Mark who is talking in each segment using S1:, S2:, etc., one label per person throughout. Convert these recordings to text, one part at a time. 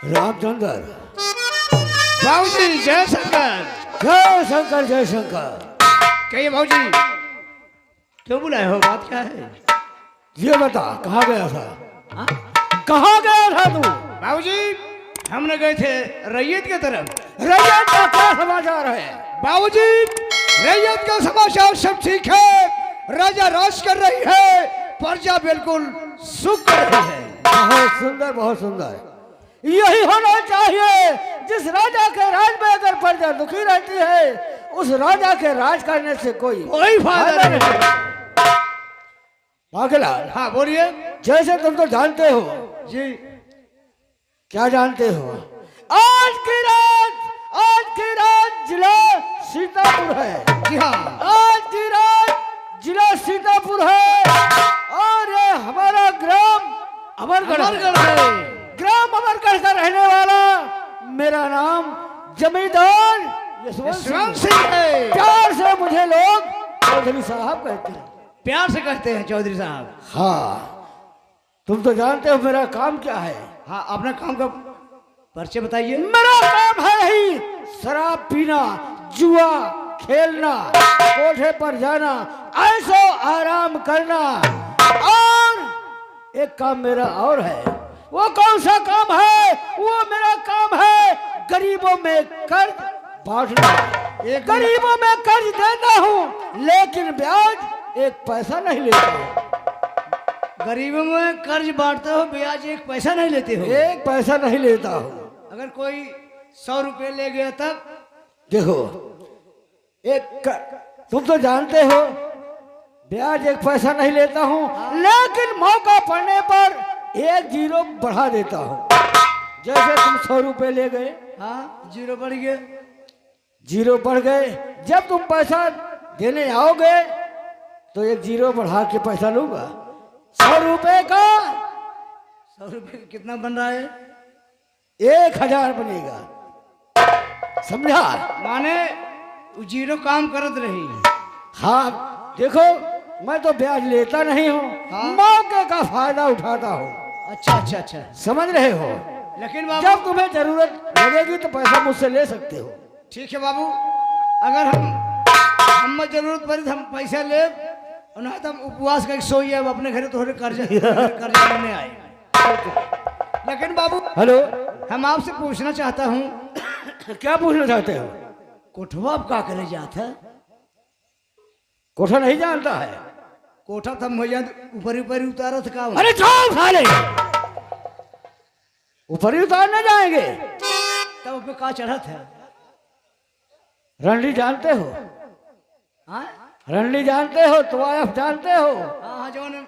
S1: रामचंद्र।
S2: बाबूजी जय शंकर।
S1: जय शंकर जय शंकर।
S2: कहिए बाबूजी, क्यों बुलाए हो, बात क्या है?
S1: ये बता कहाँ गया था? हाँ? कहाँ गया था तू?
S2: बाबूजी हम गए थे रैयत की तरफ।
S1: रैयत का क्या समाचार है?
S2: बाबूजी रैयत का समाचार सब ठीक है, राजा राज कर रही है, प्रजा बिल्कुल सुख कर रही है।
S1: बहुत सुंदर बहुत सुंदर। यही होना चाहिए। जिस राजा के राज में अगर प्रजा दुखी रहती है, उस राजा के राज करने से कोई
S2: फायदा नहीं।
S1: बागलाल,
S2: हाँ बोलिए।
S1: जैसे तुम तो जानते हो
S2: जी।
S1: क्या जानते हो? आज की रात जिला सीतापुर है।
S2: जी हाँ।
S1: आज की रात जिला सीतापुर है और ये हमारा ग्राम अमरगढ़ है। ग्राम अमरगढ़ का रहने वाला मेरा नाम जमींदार यशवंत सिंह है। प्यार से मुझे लोग चौधरी साहब कहते हैं।
S2: प्यार से कहते हैं चौधरी साहब।
S1: हाँ, तुम तो जानते हो मेरा काम क्या है।
S2: हाँ, अपना काम का परिचय बताइए।
S1: मेरा काम है ही शराब पीना, जुआ खेलना, कोठे पर जाना, ऐसो आराम करना। और एक काम मेरा और है। वो कौन सा काम है? वो मेरा काम है गरीबों में कर्ज बांटना। गरीबों में कर्ज देता हूँ, लेकिन ब्याज एक पैसा नहीं लेता हूँ।
S2: गरीबों में कर्ज बांटते हो, ब्याज एक पैसा नहीं लेते हो?
S1: एक पैसा नहीं लेता हूँ।
S2: अगर कोई 100 रुपये ले गया तब?
S1: देखो, तुम तो जानते हो ब्याज एक पैसा नहीं लेता हूँ, लेकिन मौका पड़ने पर 1 जीरो बढ़ा देता हूँ। जैसे तुम 100 रुपये ले गए।
S2: हाँ, जीरो बढ़ गए।
S1: जीरो बढ़ गए। जब तुम पैसा देने आओगे तो 1 जीरो बढ़ा के पैसा लूंगा। 100 रुपये का
S2: 100 रुपये कितना बन रहा है?
S1: 1000 बनेगा। समझा?
S2: माने जीरो काम करत रही।
S1: हाँ देखो, मैं तो ब्याज लेता नहीं हूँ। हाँ? मौके का फायदा उठाता हूँ।
S2: अच्छा अच्छा अच्छा,
S1: समझ रहे हो?
S2: लेकिन बाबू,
S1: जब तुम्हें जरूरत लगेगी तो पैसा मुझसे ले सकते हो।
S2: ठीक है बाबू, अगर हम जरूरत पड़ी तो हम पैसा ले, ना तो हम उपवास करके सोइए अपने घर, थोड़े कर्ज लेने आए। लेकिन बाबू,
S1: हेलो,
S2: हम आपसे पूछना चाहता हूँ।
S1: क्या पूछना चाहते हो?
S2: कोठवा आप का करे जाता है?
S1: कोठा नहीं जानता है?
S2: कोठा तो हम ऊपर ऊपर उतारा था।
S1: अरे जाओ साले, ऊपर ही उतारने जाएंगे।
S2: तब ऊपर का चढ़ा था?
S1: रणली जानते हो?
S2: हाँ,
S1: रणली जानते हो? तो आप जानते हो?
S2: हाँ हाँ, जवान।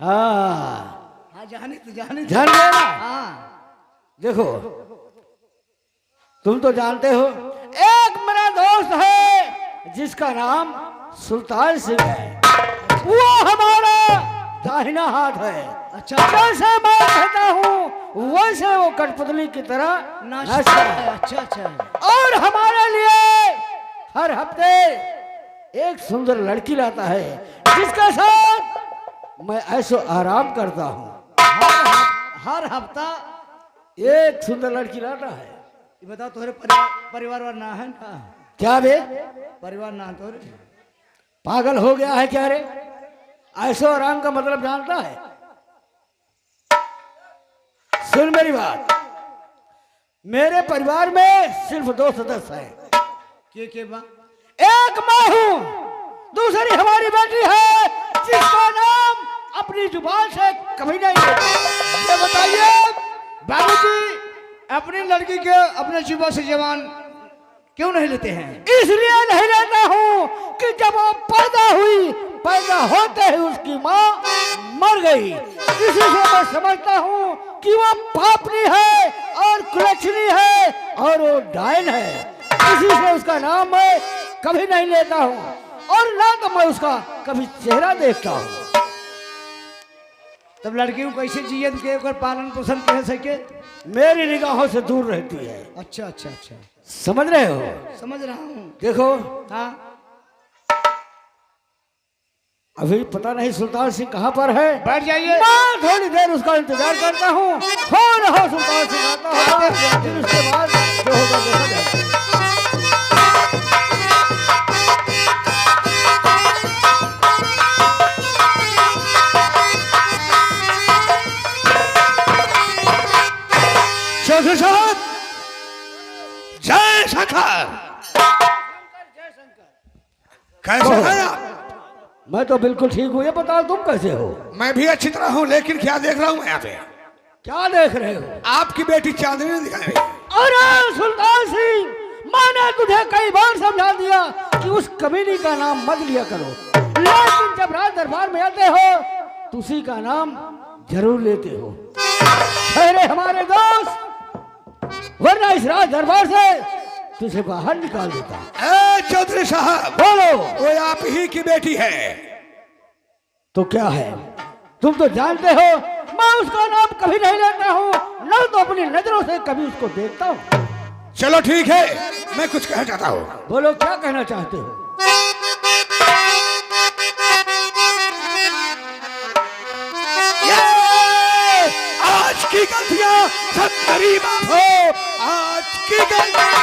S1: हाँ
S2: हाँ, जाने
S1: जान गए ना?
S2: हाँ।
S1: देखो, तुम तो जानते हो एक मेरा दोस्त है जिसका नाम सुल्तान सिंह है। वो हमारा दाहिना हाथ है।
S2: अच्छा,
S1: जैसे मैं कहता हूँ वैसे वो कठपुतली की तरह नाचता है।
S2: अच्छा अच्छा।
S1: और हमारे लिए हर हफ्ते एक सुंदर लड़की लाता है, जिसके साथ मैं ऐसो आराम करता हूँ।
S2: हर हफ्ता
S1: एक सुंदर लड़की लाता है।
S2: ये बताओ, तुम्हारे परिवार वार ना है ना?
S1: क्या बे,
S2: परिवार ना तोरे?
S1: पागल हो गया है क्या रे? ऐसो आराम का मतलब जानता है? सुन मेरी बात, मेरे परिवार में सिर्फ 2 सदस्य हैं।
S2: के बा?
S1: एक मैं हूँ, दूसरी हमारी बेटी है, जिसका नाम अपनी जुबान से कभी नहीं लेते।
S2: ये बताइए बाबूजी, अपनी लड़की के अपने जुबान से जवान क्यों नहीं लेते हैं?
S1: इसलिए नहीं लेता हूँ कि जब वो पैदा हुई, पैदा होते ही उसकी माँ मर गई। इसी से मैं समझता हूँ कि वो पापनी है और कुलक्षणी है और वो डायन है। इसी से उसका नाम मैं कभी नहीं लेता हूँ और ना तो मैं उसका कभी चेहरा देखता हूँ।
S2: तब लड़की को कैसे जियत के ओकर पालन पोषण कह सके?
S1: मेरी निगाहों से दूर रहती है।
S2: अच्छा अच्छा अच्छा,
S1: समझ रहे हो?
S2: समझ रहा हूँ।
S1: देखो
S2: हाँ,
S1: अभी पता नहीं सुल्तान सिंह कहाँ पर है।
S2: बैठ जाइए।
S1: मैं थोड़ी देर उसका इंतजार करता हूँ। हो रहा सुल्तान सिंह आता होगा, फिर उसके बाद जो होगा देखा जाएगा।
S3: चौधरी साहब, जय शंकर। कैसे हैं आप?
S1: मैं तो बिल्कुल ठीक हूँ। ये बताओ तुम कैसे हो?
S3: मैं भी अच्छी तरह हूँ, लेकिन क्या देख रहा हूँ यहाँ पे?
S1: क्या देख रहे हो?
S3: आपकी बेटी चांदनी दिखाई।
S1: अरे सुल्तान सिंह, मैंने तुझे कई बार समझा दिया कि उस कमीनी का नाम मत लिया करो, लेकिन जब राज दरबार में आते हो तो उसी का नाम जरूर लेते हो। ठहरे हमारे दोस्त, वरना इस राज दरबार से तुझे बाहर निकाल देता।
S3: ए चौधरी साहब,
S1: बोलो।
S3: वो आप ही की बेटी है।
S1: तो क्या है? तुम तो जानते हो मैं उसका नाम कभी नहीं लेता हूँ, न तो अपनी नजरों से कभी उसको देखता हूँ।
S3: चलो ठीक है, मैं कुछ कहना चाहता हूँ।
S1: बोलो, क्या कहना चाहते हो?
S3: आज की गलतियां सब मेरी माफ हो। आज की गलतियां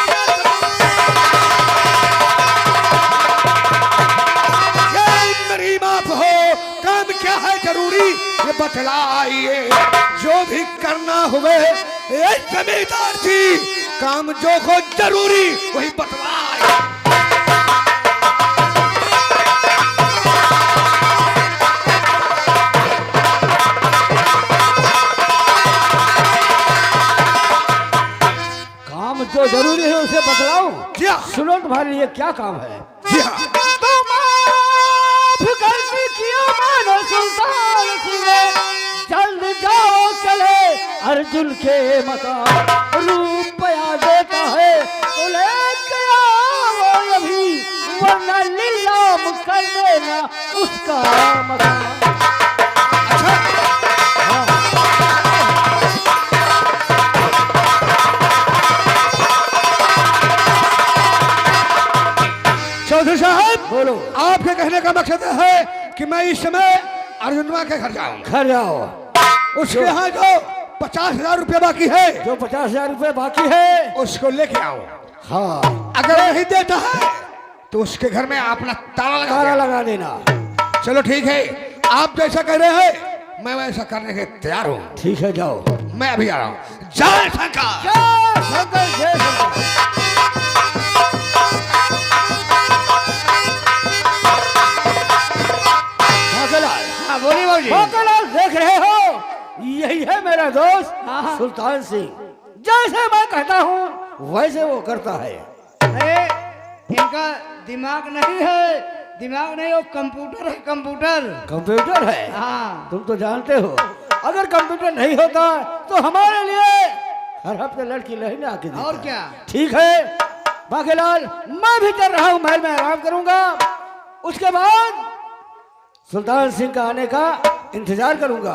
S3: मेरी माफ हो। काम क्या है जरूरी ये बतलाइए। जो भी करना हुए ये जमींदार जी, काम जो हो जरूरी वही बतलाइए।
S1: जो जरूरी है उसे बतलाओ।
S3: जी हाँ।
S1: सुनो, तुम्हारे लिए क्या काम है?
S3: जी हाँ।
S1: तुम माफ गलती किया मानो सुल्तान सिंह, जल्द जाओ चले अर्जुन के मकान। रुपया देता है तो लेके आओ अभी, वरना नीलाम कर देना उसका मकान।
S3: चौधरी साहब,
S1: बोलो।
S3: आपके कहने का मकसद है कि मैं इस समय अर्जुनवा के घर जाऊं।
S1: घर जाओ।
S3: उसके यहाँ जो 50,000 रुपये बाकी है,
S1: जो 50,000 रुपये बाकी है
S3: उसको लेके आओ।
S1: हाँ,
S3: अगर नहीं देता है तो उसके घर में अपना ताला
S1: लगा देना।
S3: चलो ठीक है, आप जैसा कह रहे हैं मैं वैसा करने के तैयार हूँ।
S1: ठीक है, जाओ।
S3: मैं अभी आ रहा हूँ। जय शंकर।
S1: जय शंकर, जय शंकर।
S2: हाँ बोली बाबूजी।
S1: बाबूलाल, देख रहे हो, यही है मेरा दोस्त सुल्तान सिंह। जैसे मैं कहता हूँ वैसे वो करता है।
S2: अरे इनका दिमाग नहीं है, दिमाग नहीं, वो कंप्यूटर है, कंप्यूटर।
S1: कंप्यूटर है?
S2: हाँ।
S1: तुम तो जानते हो, अगर कंप्यूटर नहीं होता तो हमारे लिए हर हफ्ते लड़की लहने आके देता।
S2: और क्या?
S1: ठीक है बाबूलाल, मैं भी चल रहा हूँ, महल में आराम करूंगा। उसके बाद सुल्तान सिंह का आने का इंतजार करूंगा।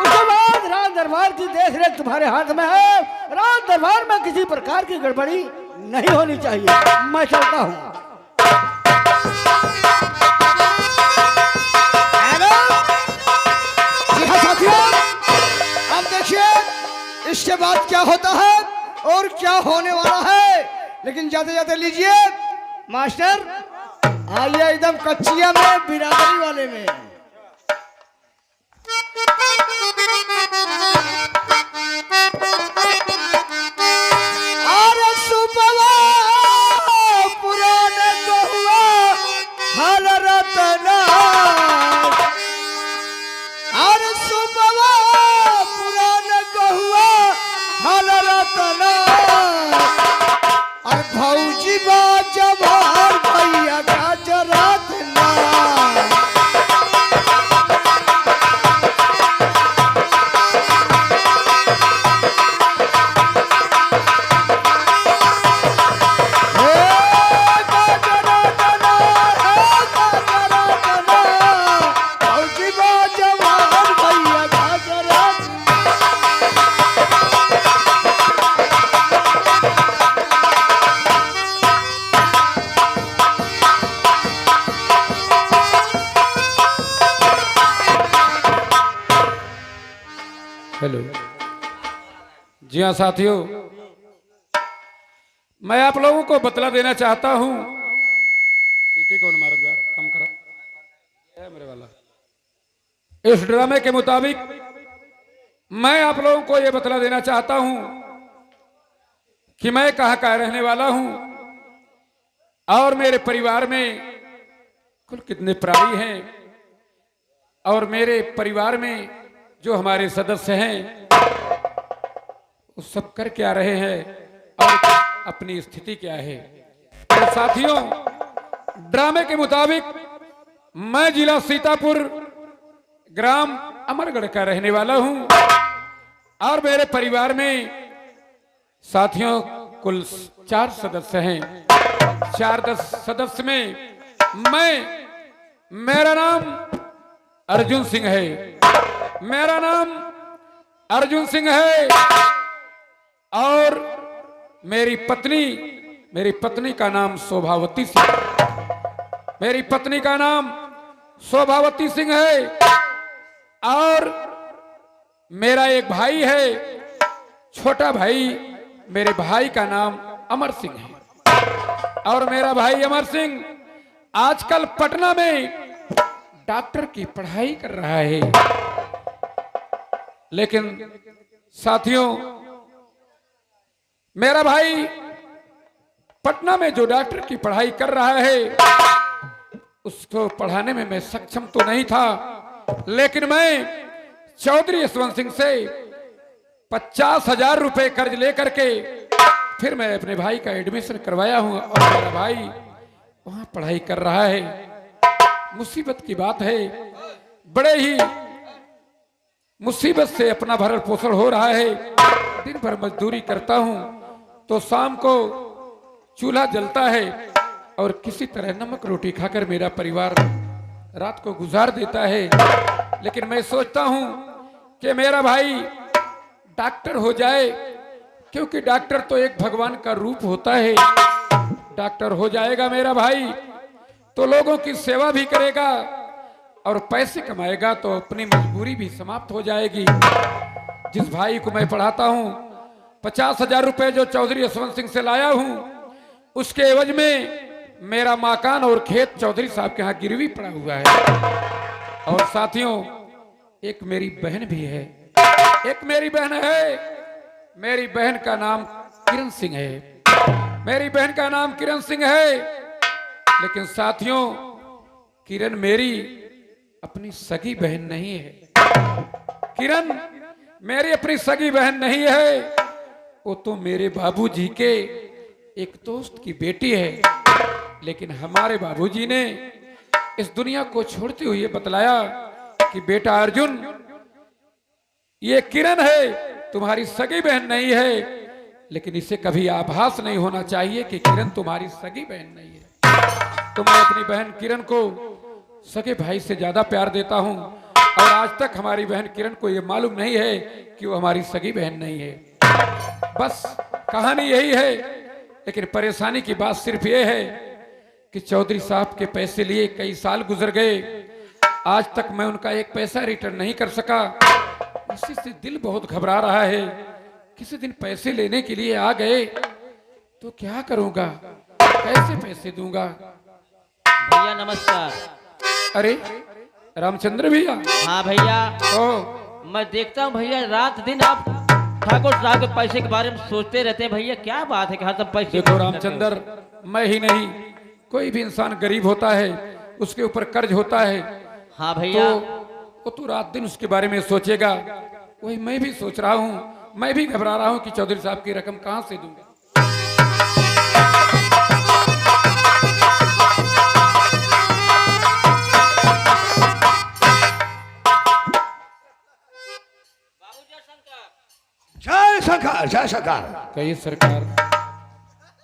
S1: उसके बाद राज दरबार की देखरेख तुम्हारे हाथ में है। राज दरबार में किसी प्रकार की गड़बड़ी नहीं होनी चाहिए। मैं चलता हूँ।
S2: जी हाँ साथियों, अब देखिए इसके बाद क्या होता है और क्या होने वाला है। लेकिन जाते जाते लीजिए मास्टर, आइए एकदम कच्चिया में, बिरादरी वाले में। अरे सुपवा पुराने को हुआ हाल रतना। अरे सुपवा पुराने को हुआ हाल रतना। अरे भौजी बा जवान भैया का जरात ना।
S4: जी हाँ साथियों, मैं आप लोगों को बतला देना चाहता हूं। सीटी कौन मारा यार, कम करा है मेरे वाला। इस ड्रामे के मुताबिक मैं आप लोगों को यह बतला देना चाहता हूं कि मैं कहां का रहने वाला हूं और मेरे परिवार में कुल कितने प्राणी हैं और मेरे परिवार में जो हमारे सदस्य हैं वो सब कर क्या रहे हैं और अपनी स्थिति क्या है। तो साथियों, ड्रामे के मुताबिक मैं जिला सीतापुर, ग्राम अमरगढ़ का रहने वाला हूं और मेरे परिवार में साथियों कुल 4 सदस्य हैं। 4 सदस्य में मेरा नाम अर्जुन सिंह है। मेरा नाम अर्जुन सिंह है और मेरी पत्नी का नाम शोभावती सिंह। मेरी पत्नी का नाम शोभावती सिंह है और मेरा एक भाई है, छोटा भाई। मेरे भाई का नाम अमर सिंह है और मेरा भाई अमर सिंह आजकल पटना में डॉक्टर की पढ़ाई कर रहा है। लेकिन साथियों, मेरा भाई पटना में जो डॉक्टर की पढ़ाई कर रहा है उसको पढ़ाने में मैं सक्षम तो नहीं था, लेकिन मैं चौधरी यशवंत सिंह से 50,000 रुपए कर्ज लेकर के फिर मैं अपने भाई का एडमिशन करवाया हूं और मेरा भाई वहां पढ़ाई कर रहा है। मुसीबत की बात है, बड़े ही मुसीबत से अपना भरण पोषण हो रहा है। दिन भर मजदूरी करता हूं तो शाम को चूल्हा जलता है और किसी तरह नमक रोटी खाकर मेरा परिवार रात को गुजार देता है। लेकिन मैं सोचता हूं कि मेरा भाई डॉक्टर हो जाए, क्योंकि डॉक्टर तो एक भगवान का रूप होता है। डॉक्टर हो जाएगा मेरा भाई तो लोगों की सेवा भी करेगा और पैसे कमाएगा तो अपनी मजबूरी भी समाप्त हो जाएगी। जिस भाई को मैं पढ़ाता हूं 50,000 रुपए जो चौधरी यशवंत सिंह से लाया हूं, उसके एवज में मेरा मकान और खेत चौधरी साहब के यहां गिरवी पड़ा हुआ है। और साथियों, एक मेरी बहन भी है। एक मेरी बहन है, मेरी बहन का नाम किरण सिंह है। मेरी बहन का नाम किरण सिंह है। लेकिन साथियों, किरण मेरी अपनी सगी बहन नहीं है। किरण मेरी अपनी सगी बहन नहीं है, वो तो मेरे बाबूजी के एक दोस्त की बेटी है। लेकिन हमारे बाबूजी ने इस दुनिया को छोड़ते हुए बतलाया कि बेटा अर्जुन, ये किरण है, तुम्हारी सगी बहन नहीं है, लेकिन इसे कभी आभास नहीं होना चाहिए कि किरण तुम्हारी सगी बहन नहीं है। तो मैं अपनी बहन किरण को सगे भाई से ज्यादा प्यार देता हूं और आज तक हमारी बहन किरण को यह मालूम नहीं है कि वो हमारी सगी बहन नहीं है। बस कहानी यही है। लेकिन परेशानी की बात सिर्फ ये है कि चौधरी साहब के पैसे लिए कई साल गुजर गए, आज तक मैं उनका एक पैसा रिटर्न नहीं कर सका। इसी से दिल बहुत घबरा रहा है। किसी दिन पैसे लेने के लिए आ गए तो क्या करूंगा, कैसे पैसे दूंगा।
S5: भैया नमस्कार।
S4: अरे रामचंद्र भैया।
S5: हाँ भैया,
S4: ओ
S5: मैं देखता हूँ भैया रात दिन आप ठाकुर साहब के पैसे के बारे में सोचते रहते हैं। भैया क्या बात है कि हर सब पैसे।
S4: देखो रामचंद्र, मैं ही नहीं, कोई भी इंसान गरीब होता है, उसके ऊपर कर्ज होता है।
S5: हाँ भैया,
S4: तो तू रात दिन उसके बारे में सोचेगा। वही मैं भी सोच रहा हूँ, मैं भी घबरा रहा हूँ कि चौधरी साहब की रकम कहाँ से दूंगा।
S3: जय सरकार, जय सरकार।
S4: कहिए सरकार।